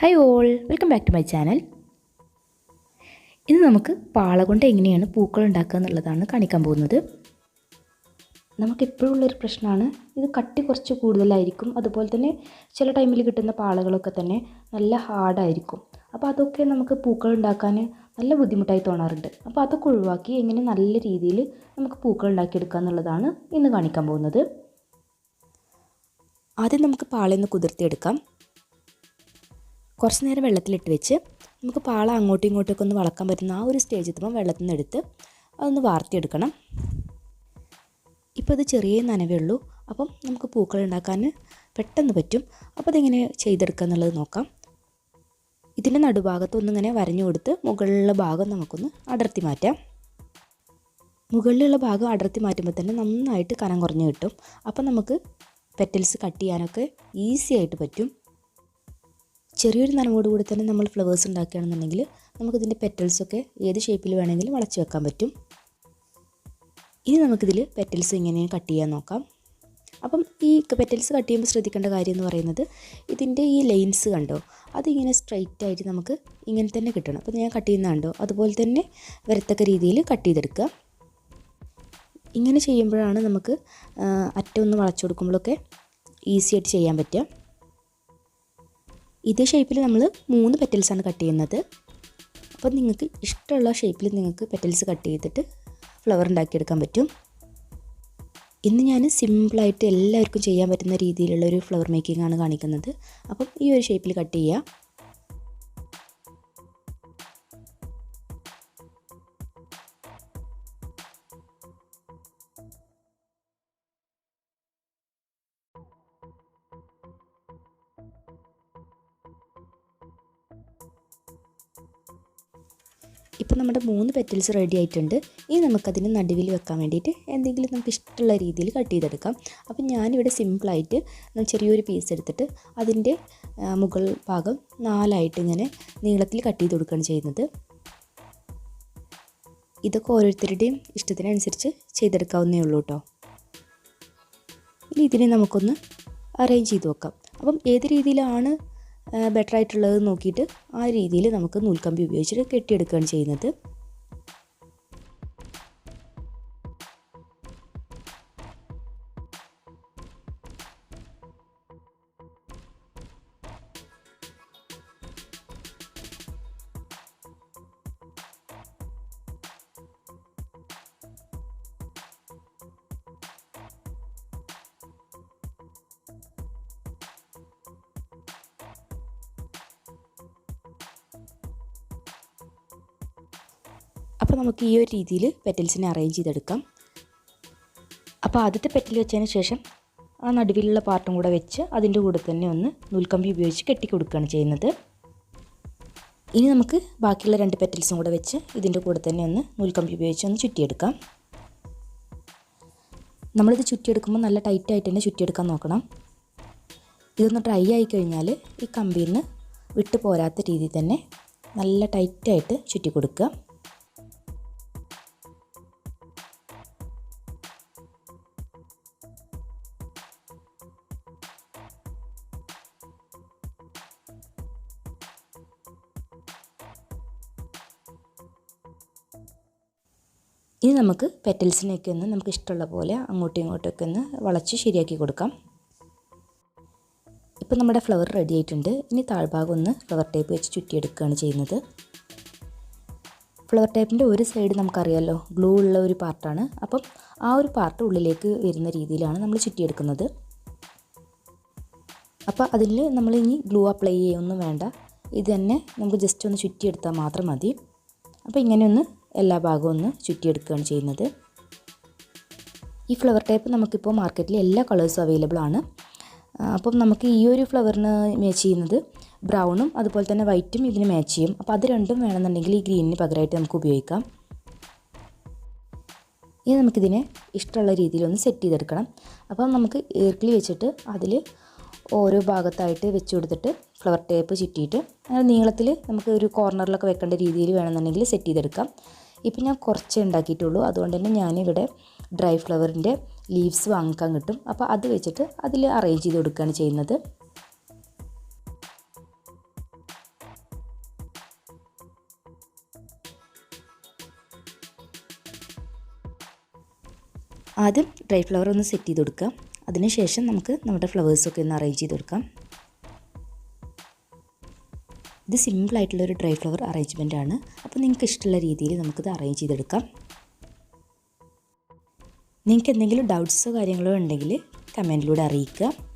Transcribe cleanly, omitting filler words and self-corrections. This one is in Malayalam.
Hi all, welcome back to my channel. ഇന്ന് നമുക്ക് പാള കൊണ്ട് എങ്ങനെയാണ് പൂക്കൾ ഉണ്ടാക്കുക എന്നുള്ളതാണ് കാണിക്കാൻ പോകുന്നത്. നമുക്കെപ്പോഴും ഉള്ളൊരു പ്രശ്നമാണ്, ഇത് കട്ടി കുറച്ച് കൂടുതലായിരിക്കും. അതുപോലെ തന്നെ ചില ടൈമിൽ കിട്ടുന്ന പാളകളൊക്കെ തന്നെ നല്ല ഹാർഡായിരിക്കും. അപ്പോൾ അതൊക്കെ നമുക്ക് പൂക്കൾ ഉണ്ടാക്കാൻ നല്ല ബുദ്ധിമുട്ടായി തോന്നാറുണ്ട്. അപ്പോൾ അതൊക്കെ ഒഴിവാക്കി എങ്ങനെ നല്ല രീതിയിൽ നമുക്ക് പൂക്കൾ ഉണ്ടാക്കിയെടുക്കുക എന്നുള്ളതാണ് ഇന്ന് കാണിക്കാൻ പോകുന്നത്. ആദ്യം നമുക്ക് പാളയൊന്ന് കുതിർത്തിയെടുക്കാം. കുറച്ച് നേരം വെള്ളത്തിലിട്ട് വെച്ച് നമുക്ക് പാള അങ്ങോട്ടും ഇങ്ങോട്ടൊക്കെ ഒന്ന് വളക്കാൻ പറ്റുന്ന ആ ഒരു സ്റ്റേജ് എത്തുമ്പോൾ വെള്ളത്തിൽ നിന്ന് എടുത്ത് അതൊന്ന് വാർത്തിയെടുക്കണം. ഇപ്പോൾ അത് ചെറിയ നനവേ ഉള്ളൂ, അപ്പം നമുക്ക് പൂക്കൾ ഉണ്ടാക്കാൻ പെട്ടെന്ന് പറ്റും. അപ്പോൾ അതെങ്ങനെ ചെയ്തെടുക്കുക എന്നുള്ളത് നോക്കാം. ഇതിൻ്റെ നടുഭാഗത്തൊന്നിങ്ങനെ വരഞ്ഞു കൊടുത്ത് മുകളിലുള്ള ഭാഗം നമുക്കൊന്ന് അടർത്തി മാറ്റാം. മുകളിലുള്ള ഭാഗം അടർത്തി മാറ്റുമ്പോൾ തന്നെ നന്നായിട്ട് കനം കുറഞ്ഞ് കിട്ടും. അപ്പം നമുക്ക് പെറ്റൽസ് കട്ട് ചെയ്യാനൊക്കെ ഈസി ആയിട്ട് പറ്റും. ചെറിയൊരു നനവോട് കൂടി തന്നെ നമ്മൾ ഫ്ലവേഴ്സ് ഉണ്ടാക്കുകയാണെന്നുണ്ടെങ്കിൽ നമുക്കിതിൻ്റെ പെറ്റൽസൊക്കെ ഏത് ഷേപ്പിൽ വേണമെങ്കിലും വളച്ച് വെക്കാൻ പറ്റും. ഇനി നമുക്കിതിൽ പെറ്റൽസ് ഇങ്ങനെ കട്ട് ചെയ്യാൻ നോക്കാം. അപ്പം ഈ പെറ്റൽസ് കട്ട് ചെയ്യുമ്പോൾ ശ്രദ്ധിക്കേണ്ട കാര്യം എന്ന് പറയുന്നത്, ഇതിൻ്റെ ഈ ലൈൻസ് കണ്ടോ, അതിങ്ങനെ സ്ട്രൈറ്റ് ആയിട്ട് നമുക്ക് ഇങ്ങനെ തന്നെ കിട്ടണം. അപ്പോൾ ഞാൻ കട്ട് ചെയ്യുന്ന കണ്ടോ, അതുപോലെ തന്നെ വരത്തക്ക രീതിയിൽ കട്ട് ചെയ്തെടുക്കുക. ഇങ്ങനെ ചെയ്യുമ്പോഴാണ് നമുക്ക് അറ്റം ഒന്ന് വളച്ചു കൊടുക്കുമ്പോഴൊക്കെ ഈസി ആയിട്ട് ചെയ്യാൻ പറ്റുക. ഇതേ ഷേപ്പിൽ നമ്മൾ 3 പെറ്റൽസാണ് കട്ട് ചെയ്യുന്നത്. അപ്പോൾ നിങ്ങൾക്ക് ഇഷ്ടമുള്ള ഷേപ്പിൽ നിങ്ങൾക്ക് പെറ്റൽസ് കട്ട് ചെയ്തിട്ട് ഫ്ലവർ ഉണ്ടാക്കിയെടുക്കാൻ പറ്റും. ഇന്ന് ഞാൻ സിമ്പിളായിട്ട് എല്ലാവർക്കും ചെയ്യാൻ പറ്റുന്ന രീതിയിലുള്ളൊരു ഫ്ലവർ മേക്കിംഗ് ആണ് കാണിക്കുന്നത്. അപ്പം ഈ ഒരു ഷേപ്പിൽ കട്ട് ചെയ്യുക. ഇപ്പോൾ നമ്മുടെ 3 പെറ്റൽസ് റെഡി ആയിട്ടുണ്ട്. ഇനി നമുക്കതിന് നടുവിൽ വെക്കാൻ വേണ്ടിയിട്ട് എന്തെങ്കിലും നമുക്ക് ഇഷ്ടമുള്ള രീതിയിൽ കട്ട് ചെയ്തെടുക്കാം. അപ്പം ഞാനിവിടെ സിമ്പിളായിട്ട് ചെറിയൊരു പീസ് എടുത്തിട്ട് അതിൻ്റെ മുകൾ ഭാഗം 4ആയിട്ട് ഇങ്ങനെ നീളത്തിൽ കട്ട് ചെയ്ത് കൊടുക്കുകയാണ് ചെയ്യുന്നത്. ഇതൊക്കെ ഓരോരുത്തരുടെയും ഇഷ്ടത്തിനനുസരിച്ച് ചെയ്തെടുക്കാവുന്നേ ഉള്ളൂ കേട്ടോ. ഇനി ഇതിനെ നമുക്കൊന്ന് അറേഞ്ച് ചെയ്ത് വെക്കാം. അപ്പം ഏത് രീതിയിലാണ് ബെറ്റർ ആയിട്ടുള്ളത് നോക്കിയിട്ട് ആ രീതിയിൽ നമുക്ക് നൂൽക്കമ്പി ഉപയോഗിച്ചിട്ട് കെട്ടിയെടുക്കുകയാണ് ചെയ്യുന്നത്. അപ്പോൾ നമുക്ക് ഈ ഒരു രീതിയിൽ പെറ്റൽസിനെ അറേഞ്ച് ചെയ്തെടുക്കാം. അപ്പോൾ ആദ്യത്തെ പെറ്റൽ വെച്ചതിന് ശേഷം ആ നടുവിലുള്ള പാർട്ടും കൂടെ വെച്ച് അതിൻ്റെ കൂടെ തന്നെ ഒന്ന് നൂൽക്കമ്പി ഉപയോഗിച്ച് കെട്ടി കൊടുക്കുകയാണ് ചെയ്യുന്നത്. ഇനി നമുക്ക് ബാക്കിയുള്ള 2 പെറ്റൽസും കൂടെ വെച്ച് ഇതിൻ്റെ കൂടെ തന്നെ ഒന്ന് നൂൽക്കമ്പി ഉപയോഗിച്ച് ഒന്ന് ചുറ്റിയെടുക്കാം. നമ്മളിത് ചുറ്റിയെടുക്കുമ്പോൾ നല്ല ടൈറ്റായിട്ട് തന്നെ ചുറ്റിയെടുക്കാൻ നോക്കണം. ഇതൊന്ന് ഡ്രൈ ആയി കഴിഞ്ഞാൽ ഈ കമ്പിയിൽ നിന്ന് വിട്ട് പോരാത്ത രീതിയിൽ തന്നെ നല്ല ടൈറ്റായിട്ട് ചുറ്റി കൊടുക്കുക. ഇനി നമുക്ക് പെറ്റൽസിനെയൊക്കെ ഒന്ന് നമുക്ക് ഇഷ്ടമുള്ള പോലെ അങ്ങോട്ടും ഇങ്ങോട്ടൊക്കെ ഒന്ന് വളച്ച് ശരിയാക്കി കൊടുക്കാം. ഇപ്പോൾ നമ്മുടെ ഫ്ലവർ റെഡി ആയിട്ടുണ്ട്. ഇനി താഴ്ഭാഗം ഒന്ന് ഫ്ലവർ ടേപ്പ് വെച്ച് ചുറ്റിയെടുക്കുകയാണ് ചെയ്യുന്നത്. ഫ്ലവർ ടേപ്പിൻ്റെ ഒരു സൈഡ് നമുക്കറിയാമല്ലോ ഗ്ലൂ ഉള്ള ഒരു പാർട്ടാണ്. അപ്പം ആ ഒരു പാർട്ട് ഉള്ളിലേക്ക് വരുന്ന രീതിയിലാണ് നമ്മൾ ചുറ്റിയെടുക്കുന്നത്. അപ്പോൾ അതിൽ നമ്മൾ ഇനി ഗ്ലൂ അപ്ലൈ ചെയ്യുകയൊന്നും വേണ്ട, ഇത് തന്നെ നമുക്ക് ജസ്റ്റ് ഒന്ന് ചുറ്റിയെടുത്താൽ മാത്രം മതി. അപ്പോൾ ഇങ്ങനെയൊന്ന് എല്ലാ ഭാഗവും ഒന്ന് ചുറ്റിയെടുക്കുകയാണ് ചെയ്യുന്നത്. ഈ ഫ്ലവർ ടേപ്പ് നമുക്കിപ്പോൾ മാർക്കറ്റിൽ എല്ലാ കളേഴ്സും അവൈലബിൾ ആണ്. അപ്പം നമുക്ക് ഈ ഒരു ഫ്ലവറിന് മാച്ച് ചെയ്യുന്നത് ബ്രൗണും അതുപോലെ തന്നെ വൈറ്റും ഇതിന് മാച്ച് ചെയ്യും. അപ്പോൾ അത് രണ്ടും വേണമെന്നുണ്ടെങ്കിൽ ഈ ഗ്രീനിന് പകരമായിട്ട് നമുക്ക് ഉപയോഗിക്കാം. ഇനി നമുക്കിതിനെ ഇഷ്ടമുള്ള രീതിയിലൊന്ന് സെറ്റ് ചെയ്തെടുക്കണം. അപ്പം നമുക്ക് ഈർക്കിളി വെച്ചിട്ട് അതിൽ ഓരോ ഭാഗത്തായിട്ട് വെച്ച് കൊടുത്തിട്ട് ഫ്ലവർ ടേപ്പ് ചുറ്റിയിട്ട് നീളത്തിൽ നമുക്ക് ഒരു കോർണറിലൊക്കെ വെക്കേണ്ട രീതിയിൽ വേണമെന്നുണ്ടെങ്കിൽ സെറ്റ് ചെയ്തെടുക്കാം. ഇപ്പം ഞാൻ കുറച്ചേ ഉണ്ടാക്കിയിട്ടുള്ളൂ, അതുകൊണ്ട് തന്നെ ഞാനിവിടെ ഡ്രൈ ഫ്ലവറിൻ്റെ ലീവ്സ് വാങ്ങിക്കാൻ കിട്ടും. അപ്പോൾ അത് വെച്ചിട്ട് അതിൽ അറേഞ്ച് ചെയ്ത് കൊടുക്കുകയാണ് ചെയ്യുന്നത്. ആദ്യം ഡ്രൈ ഫ്ലവർ ഒന്ന് സെറ്റ് ചെയ്ത് കൊടുക്കാം. അതിനുശേഷം നമുക്ക് നമ്മുടെ ഫ്ലവേഴ്സൊക്കെ ഒന്ന് അറേഞ്ച് ചെയ്ത് കൊടുക്കാം. ഇത് സിമ്പിളായിട്ടുള്ളൊരു ഡ്രൈ ഫ്ലവർ അറേഞ്ച്മെൻ്റ് ആണ്. അപ്പോൾ നിങ്ങൾക്ക് ഇഷ്ടമുള്ള രീതിയിൽ നമുക്കിത് അറേഞ്ച് ചെയ്തെടുക്കാം. നിങ്ങൾക്ക് എന്തെങ്കിലും ഡൗട്ട്സോ കാര്യങ്ങളോ ഉണ്ടെങ്കിൽ കമൻറ്റിലൂടെ അറിയിക്കുക.